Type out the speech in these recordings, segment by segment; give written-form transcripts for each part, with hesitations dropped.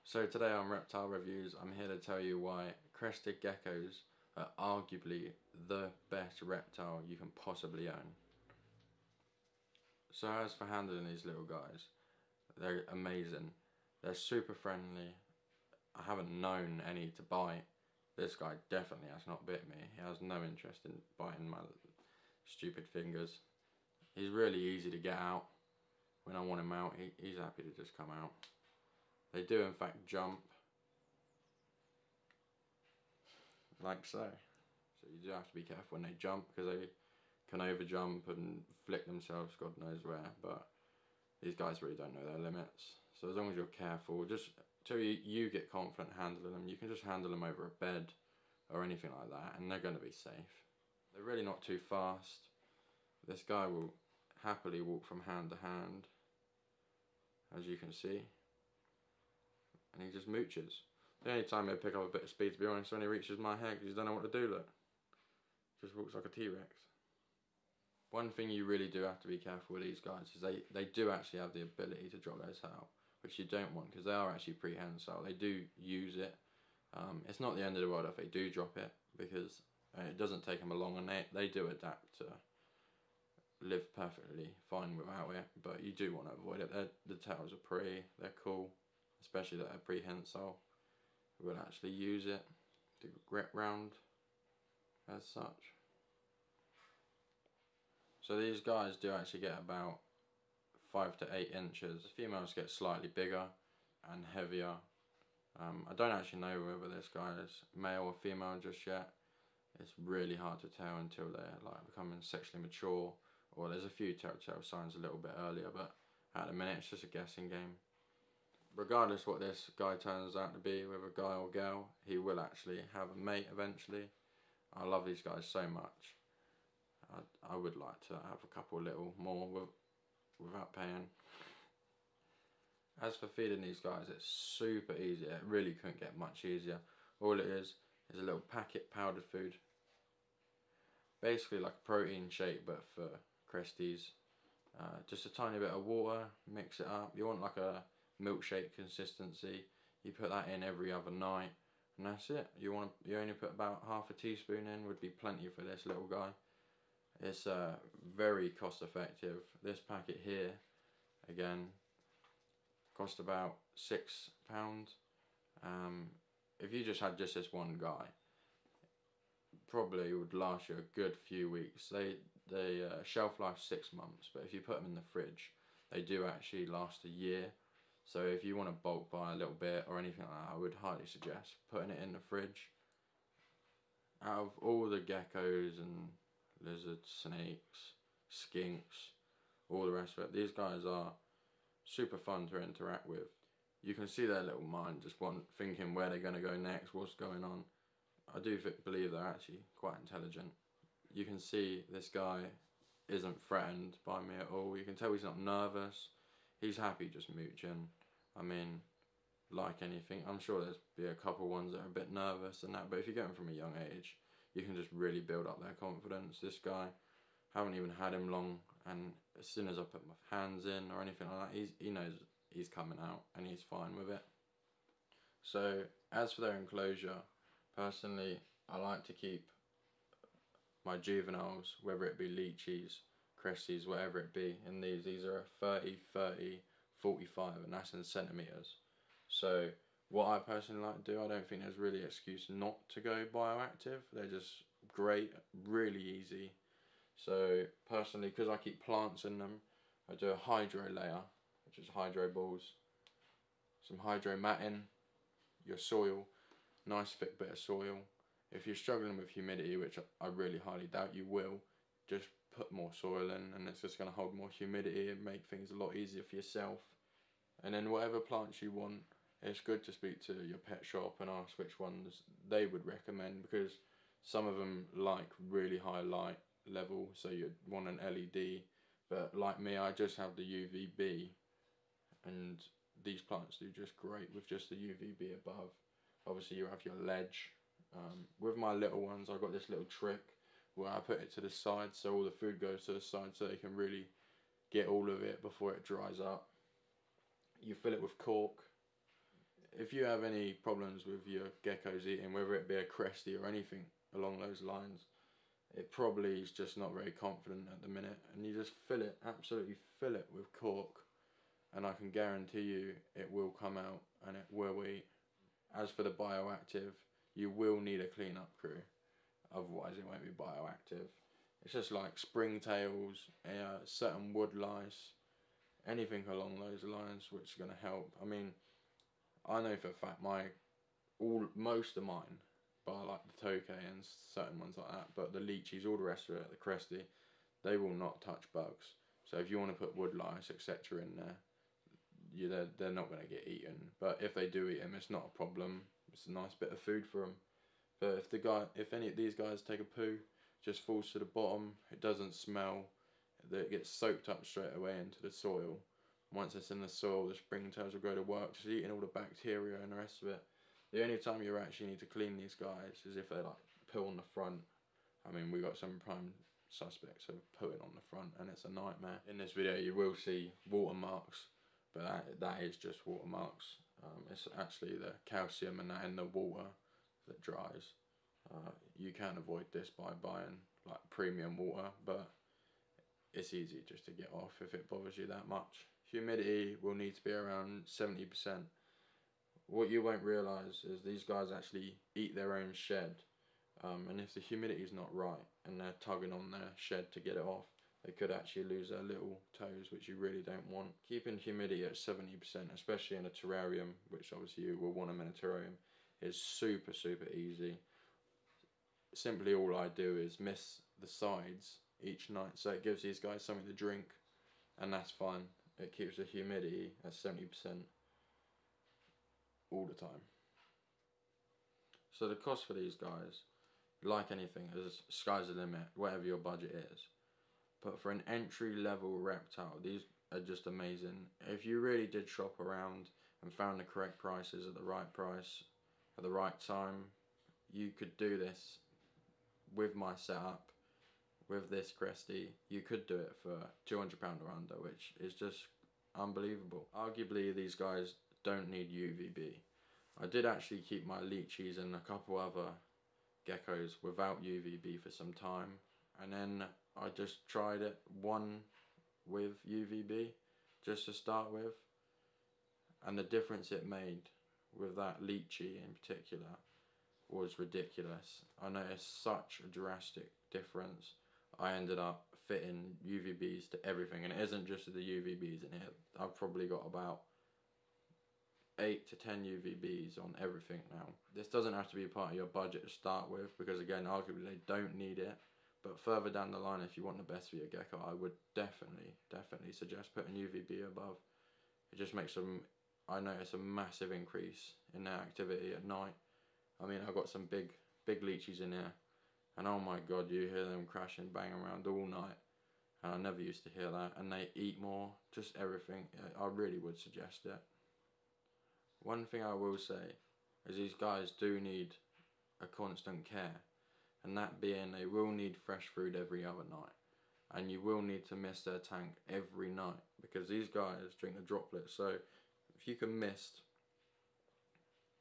So today on Reptile Reviews, I'm here to tell you why Crested Geckos are arguably the best reptile you can possibly own. So as for handling these little guys, they're amazing. They're super friendly. I haven't known any to bite. This guy definitely has not bit me. He has no interest in biting my stupid fingers. He's really easy to get out. When I want him out, he's happy to just come out. They do in fact jump, like so. So you do have to be careful when they jump, because they can over jump and flick themselves God knows where, but these guys really don't know their limits. So as long as you're careful, just till you get confident handling them, you can just handle them over a bed or anything like that and they're going to be safe. They're really not too fast. This guy will happily walk from hand to hand, as you can see. And he just mooches. The only time he'll pick up a bit of speed, to be honest, when he reaches my head, because he doesn't know what to do, look. Just walks like a T-Rex. One thing you really do have to be careful with these guys is they do actually have the ability to drop their tail, which you don't want, because they are actually prehensile. They do use it. It's not the end of the world if they do drop it, because it doesn't take them long, and they do adapt to live perfectly fine without it, but you do want to avoid it. The tails are pretty, they're cool. Especially that they're prehensile, we'll actually use it to grip round as such. So these guys do actually get about 5 to 8 inches. The females get slightly bigger and heavier. I don't actually know whether this guy is male or female just yet. It's really hard to tell until they're like becoming sexually mature, or there's a few telltale signs a little bit earlier, but at the minute it's just a guessing game. Regardless what this guy turns out to be, whether a guy or girl, he will actually have a mate eventually. I love these guys so much. I would like to have a couple little more without paying. As for feeding these guys, it's super easy. It really couldn't get much easier. All it is a little packet powdered food. Basically like a protein shake, but for Cresties. Just a tiny bit of water, mix it up. You want like a milkshake consistency. You put that in every other night, and that's it. You only put about half a teaspoon in, would be plenty for this little guy. It's very cost effective. This packet here, again, cost about £6. If you just had just this one guy, probably would last you a good few weeks. They shelf life 6 months, but if you put them in the fridge, they do actually last a year. So if you want to bulk buy a little bit or anything like that, I would highly suggest putting it in the fridge. Out of all the geckos and lizards, snakes, skinks, all the rest of it, these guys are super fun to interact with. You can see their little mind just thinking where they're going to go next, what's going on. I do believe they're actually quite intelligent. You can see this guy isn't threatened by me at all. You can tell he's not nervous. He's happy just mooching. I mean, like anything, I'm sure there's be a couple ones that are a bit nervous and that, but if you get them from a young age, you can just really build up their confidence. This guy, haven't even had him long, and as soon as I put my hands in or anything like that, he knows he's coming out and he's fine with it. So as for their enclosure, personally, I like to keep my juveniles, whether it be leechies, Cresties, whatever it be, in these. These are 30, 30, 45, and that's in centimetres. So what I personally like to do, I don't think there's really an excuse not to go bioactive. They're just great, really easy. So personally, because I keep plants in them, I do a hydro layer, which is hydro balls, some hydro matting, your soil, nice thick bit of soil. If you're struggling with humidity, which I really highly doubt you will, just put more soil in, and it's just going to hold more humidity and make things a lot easier for yourself. And then whatever plants you want, it's good to speak to your pet shop and ask which ones they would recommend, because some of them like really high light level, so you'd want an LED, but like me, I just have the UVB, and these plants do just great with just the UVB above. Obviously you have your ledge. With my little ones, I've got this little trick where I put it to the side, so all the food goes to the side so they can really get all of it before it dries up. You fill it with cork. if you have any problems with your geckos eating, whether it be a Cresty or anything along those lines, it probably is just not very confident at the minute, and you just fill it, absolutely fill it with cork, and I can guarantee you it will come out and it will eat. As for the bioactive, you will need a clean-up crew, otherwise it won't be bioactive. It's just like springtails, certain wood lice, anything along those lines which is going to help. I mean, I know for a fact most of mine, bar like the tokay and certain ones like that, but the leechies, all the rest of it, the Cresty, they will not touch bugs. So if you want to put wood lice, etc. in there, they're not going to get eaten. But if they do eat them, it's not a problem. It's a nice bit of food for them. But if any of these guys take a poo, just falls to the bottom, it doesn't smell, it gets soaked up straight away into the soil. Once it's in the soil, the springtails will go to work, just eating all the bacteria and the rest of it. The only time you actually need to clean these guys is if they like poo on the front. I mean, we got some prime suspects of pooing on the front, and it's a nightmare. In this video, you will see watermarks, but that is just watermarks. It's actually the calcium and that in the water that dries. You can avoid this by buying like premium water, but it's easy just to get off if it bothers you that much. Humidity will need to be around 70%. What you won't realise is these guys actually eat their own shed, and if the humidity is not right and they're tugging on their shed to get it off, they could actually lose their little toes, which you really don't want. Keeping humidity at 70%, especially in a terrarium, which obviously you will want them in a terrarium, is super easy. Simply all I do is mist the sides each night, so it gives these guys something to drink, and that's fine. It keeps the humidity at 70% all the time. So the cost for these guys, like anything, is sky's the limit, whatever your budget is. But for an entry-level reptile, these are just amazing. If you really did shop around and found the correct prices at the right price, at the right time, you could do this with my setup, with this Cresty. You could do it for £200 or under, which is just unbelievable. Arguably, these guys don't need UVB. I did actually keep my leechies and a couple other geckos without UVB for some time, and then I just tried it one with UVB just to start with, and the difference it made with that leechy in particular was ridiculous. I noticed such a drastic difference. I ended up fitting UVBs to everything, and it isn't just the UVBs in here. I've probably got about 8 to 10 UVBs on everything now. This doesn't have to be a part of your budget to start with, because again, arguably they don't need it. But further down the line, if you want the best for your gecko, I would definitely suggest putting UVB above. It just makes them, I notice a massive increase in their activity at night. I mean, I've got some big leechies in here, and oh my god, you hear them crashing, bang around all night, and I never used to hear that. And they eat more, just everything. I really would suggest it. One thing I will say is these guys do need a constant care, and that being they will need fresh food every other night, and you will need to mist their tank every night, because these guys drink the droplets. So if you can mist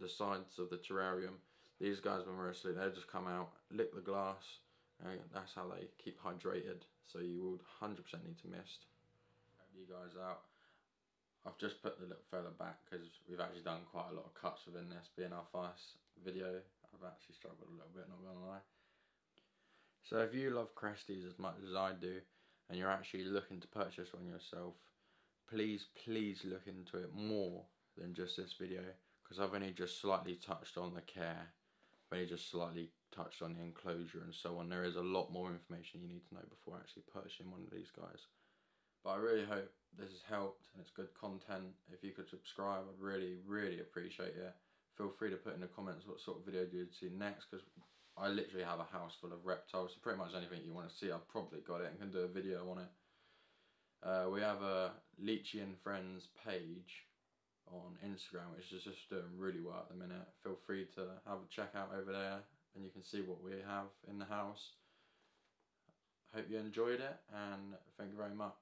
the sides of the terrarium, these guys, when we're asleep, they'll just come out, lick the glass, and that's how they keep hydrated. So you would 100% need to mist. You guys out. I've just put the little fella back because we've actually done quite a lot of cuts within this, being our first video. I've actually struggled a little bit, not gonna lie. So if you love Cresties as much as I do, and you're actually looking to purchase one yourself, please look into it more than just this video, because I've only just slightly touched on the care, I've only just slightly touched on the enclosure and so on. There is a lot more information you need to know before actually purchasing one of these guys. But I really hope this has helped and it's good content. If you could subscribe, I'd really appreciate it. Feel free to put in the comments what sort of video you'd see next, because I literally have a house full of reptiles, so pretty much anything you want to see, I've probably got it and can do a video on it. We have a Leechy and Friends page on Instagram, which is just doing really well at the minute. Feel free to have a check out over there, and you can see what we have in the house. Hope you enjoyed it, and thank you very much.